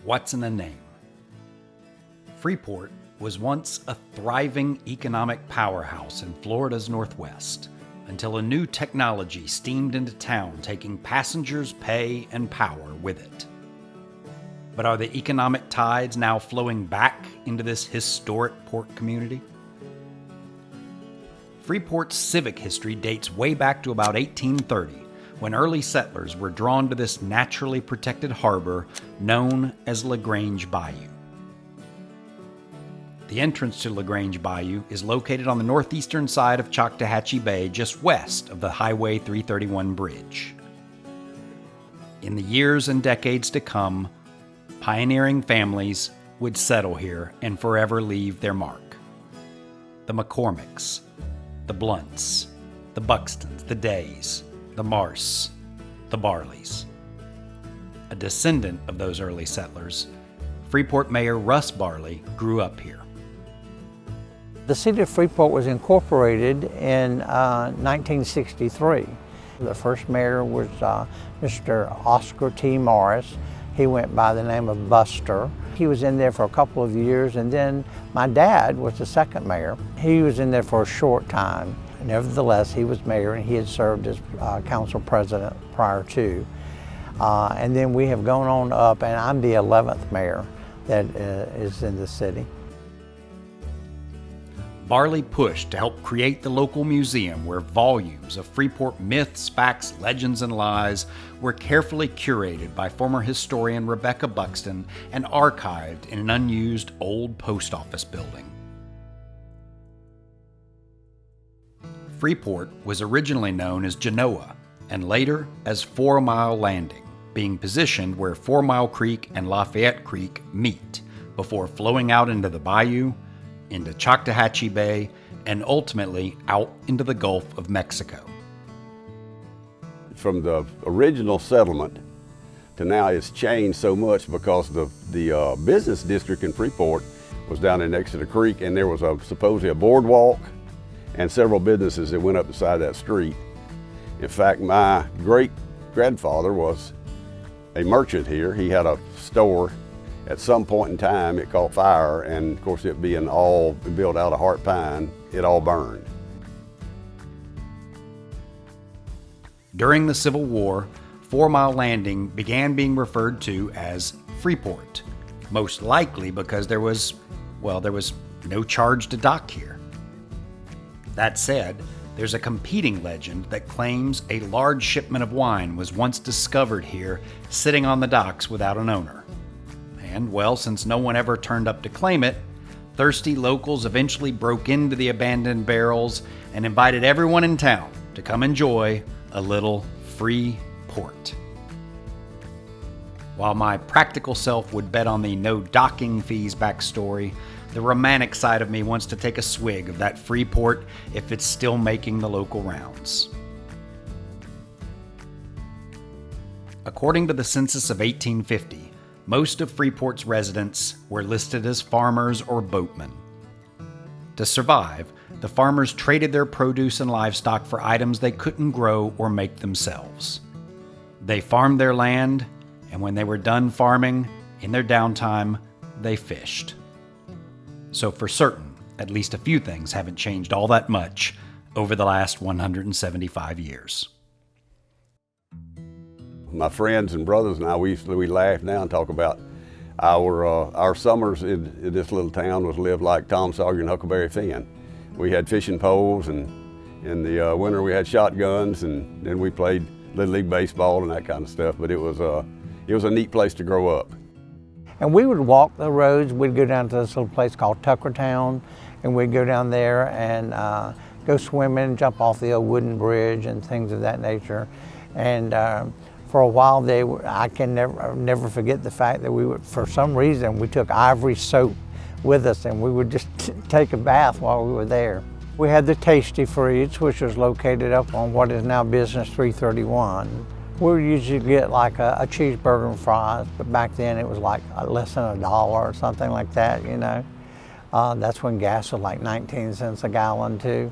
What's in a name? Freeport was once a thriving economic powerhouse in Florida's Northwest until a new technology steamed into town, taking passengers, pay, and power with it. But are the economic tides now flowing back into this historic port community? Freeport's civic history dates way back to about 1830, when early settlers were drawn to this naturally protected harbor known as LaGrange Bayou. The entrance to LaGrange Bayou is located on the northeastern side of Choctawhatchee Bay, just west of the Highway 331 bridge. In the years and decades to come, pioneering families would settle here and forever leave their mark. The McCormicks, the Blunts, the Buxtons, the Days, the Marse, the Barleys. A descendant of those early settlers, Freeport Mayor Russ Barley grew up here. The city of Freeport was incorporated in 1963. The first mayor was Mr. Oscar T. Morris. He went by the name of Buster. He was in there for a couple of years, and then my dad was the second mayor. He was in there for a short time. Nevertheless, he was mayor, and he had served as council president prior to. And then we have gone on up, and I'm the 11th mayor that is in the city. Barley pushed to help create the local museum where volumes of Freeport myths, facts, legends, and lies were carefully curated by former historian Rebecca Buxton and archived in an unused old post office building. Freeport was originally known as Genoa and later as 4 Mile Landing, being positioned where 4 Mile Creek and Lafayette Creek meet before flowing out into the bayou, into Choctawhatchee Bay, and ultimately out into the Gulf of Mexico. From the original settlement to now, it's changed so much because the business district in Freeport was down there next to the creek, and there was supposedly a boardwalk and several businesses that went up the side of that street. In fact, my great-grandfather was a merchant here. He had a store. At some point in time, it caught fire, and of course, it being all built out of heart pine, it all burned. During the Civil War, 4 Mile Landing began being referred to as Freeport, most likely because there was no charge to dock here. That said, there's a competing legend that claims a large shipment of wine was once discovered here, sitting on the docks without an owner. And, well, since no one ever turned up to claim it, thirsty locals eventually broke into the abandoned barrels and invited everyone in town to come enjoy a little free port. While my practical self would bet on the no docking fees backstory, the romantic side of me wants to take a swig of that free port if it's still making the local rounds. According to the census of 1850, most of Freeport's residents were listed as farmers or boatmen. To survive, the farmers traded their produce and livestock for items they couldn't grow or make themselves. They farmed their land, and when they were done farming, in their downtime, they fished. So for certain, at least a few things haven't changed all that much over the last 175 years. My friends and brothers and I, we laugh now and talk about our summers in this little town was lived like Tom Sawyer and Huckleberry Finn. We had fishing poles, and in the winter we had shotguns, and then we played Little League baseball and that kind of stuff. But it was a neat place to grow up. And we would walk the roads. We'd go down to this little place called Tuckertown, and we'd go down there and go swimming, jump off the old wooden bridge and things of that nature. And for a while, I can never forget the fact that for some reason, we took Ivory soap with us, and we would just take a bath while we were there. We had the Tasty Freeze, which was located up on what is now Business 331. We would usually get like a cheeseburger and fries, but back then it was like less than $1 or something like that, you know. That's when gas was like 19 cents a gallon too.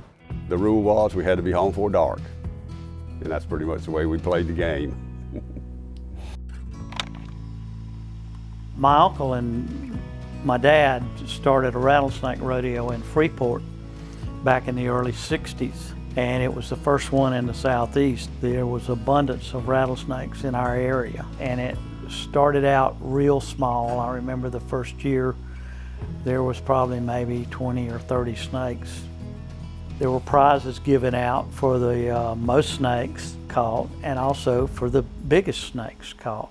The rule was we had to be home before dark, and that's pretty much the way we played the game. My uncle and my dad started a rattlesnake rodeo in Freeport back in the early 60s, and it was the first one in the southeast. There was abundance of rattlesnakes in our area, and it started out real small. I remember the first year there was probably maybe 20 or 30 snakes. There were prizes given out for the most snakes caught and also for the biggest snakes caught.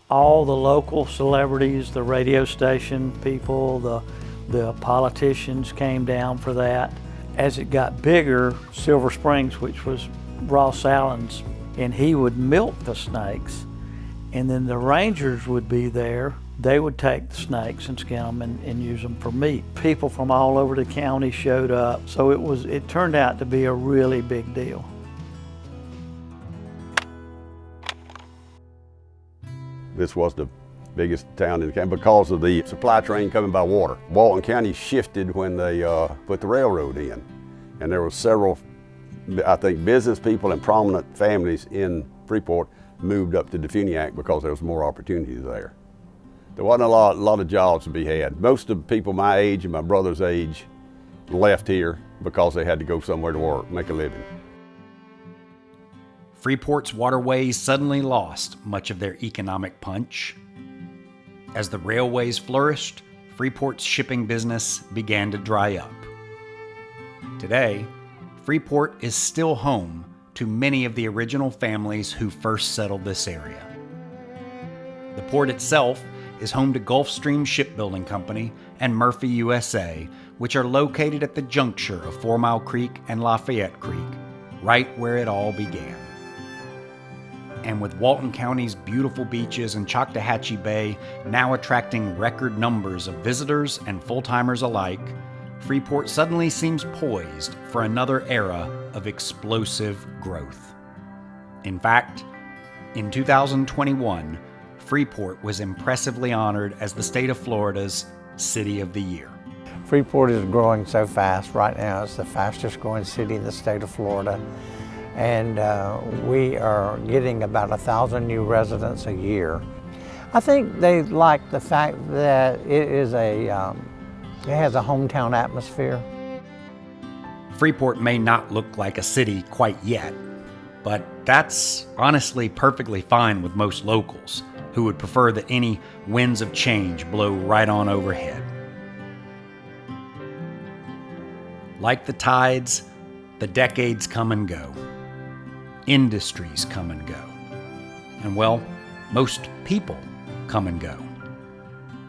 All the local celebrities, the radio station people, the politicians came down for that. As it got bigger, Silver Springs, which was Ross Allen's, and he would milk the snakes, and then the rangers would be there. They would take the snakes and skin them and use them for meat. People from all over the county showed up, so it turned out to be a really big deal. This was the biggest town in the county because of the supply train coming by water. Walton County shifted when they put the railroad in, and there were several, I think, business people and prominent families in Freeport moved up to Defuniak because there was more opportunities there. There wasn't a lot of jobs to be had. Most of the people my age and my brother's age left here because they had to go somewhere to work, make a living. Freeport's waterways suddenly lost much of their economic punch. As the railways flourished, Freeport's shipping business began to dry up. Today, Freeport is still home to many of the original families who first settled this area. The port itself is home to Gulfstream Shipbuilding Company and Murphy USA, which are located at the juncture of 4 Mile Creek and Lafayette Creek, right where it all began. And with Walton County's beautiful beaches and Choctawhatchee Bay now attracting record numbers of visitors and full-timers alike, Freeport suddenly seems poised for another era of explosive growth. In fact, in 2021, Freeport was impressively honored as the state of Florida's City of the Year. Freeport is growing so fast. Right now it's the fastest growing city in the state of Florida. And we are getting about 1,000 new residents a year. I think they like the fact that it has a hometown atmosphere. Freeport may not look like a city quite yet, but that's honestly perfectly fine with most locals who would prefer that any winds of change blow right on overhead. Like the tides, the decades come and go. Industries come and go. And well, most people come and go.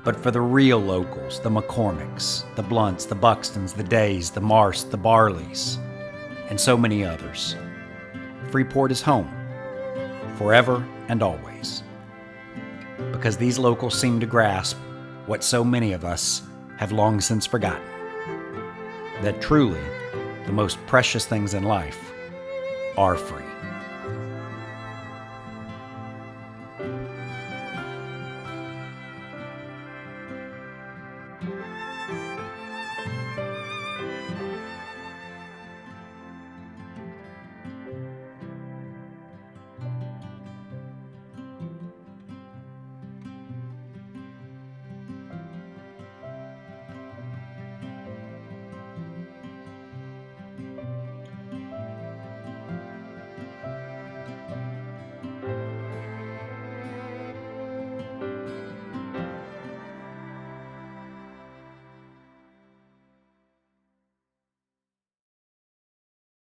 But for the real locals, the McCormicks, the Blunts, the Buxtons, the Days, the Marsts, the Barleys, and so many others, Freeport is home, forever and always. Because these locals seem to grasp what so many of us have long since forgotten, that truly the most precious things in life are free.